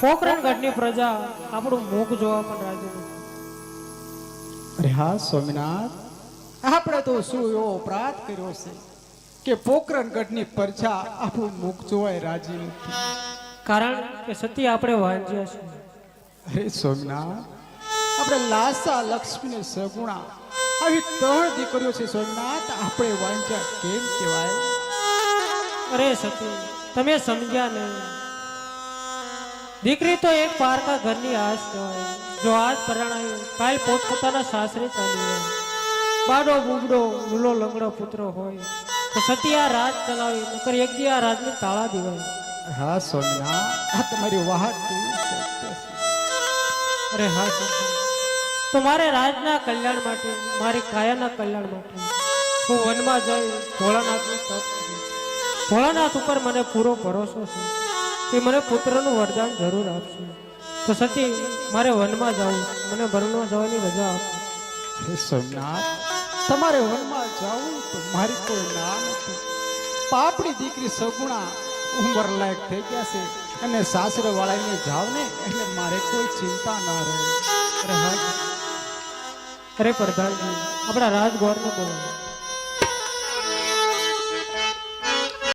પોખરણગઢની પ્રજા આપણું મુખ જોવા પણ રાજી નથી. અરે હા સ્વામિનાથ, આપણે તો શું એવો અપરાધ કર્યો છે કે પોખરણગઢની પ્રજા આપણું મુખ જોવાય રાજી નથી? કારણ કે સતી આપણે વાંચ્યા છે. અરે સ્વામિનાથ, આપણે લાસા લક્ષ્મી ને સગુણા આવી ત્રણ દીકરીઓ છે સ્વામિનાથ, આપણે વાંચ્યા કેમ કહેવાય? અરે સતી, તમે સમજ્યા નહીં. દીકરી તો એક પારકા ઘરની આશ કહેવાય. જો આજ પરણાયું કાલ પોતપોતાના સાસરે ચાલી જાય. બાડો બુબડો લૂલો લંગડો પુત્ર હોય તો સતી આ રાજ ચલાવી, નકર એક દી આ રાજને તાળા દેવાય. હા સ્વામિનાથ, આ તમારી વાત કેવી સત્ય છે. અરે હા સતી, તો મારે રાજના કલ્યાણ માટે, મારી કાયાના કલ્યાણ માટે હું વનમાં જઈ ભોળાનાથનું તપ કરું. ભોળાનાથ ઉપર મને પૂરો ભરોસો છે કે મને પુત્રનું વરદાન જરૂર આપશે. તો સતી, મારે વનમાં જવું, મને વનમાં જવાની રજા આપો. હે સોમનાથ, તમારે વનમાં જવું તો મારી કોઈ ના નથી. પાપડી દીકરી સગુણા ઉંમર લાયક થઈ ગયા છે અને સાસરે વાળાને જાવ ને એટલે મારે કોઈ ચિંતા ના રહે. અરે હા, અરે પ્રધાનજી, આપણા રાજગોરને બોલો.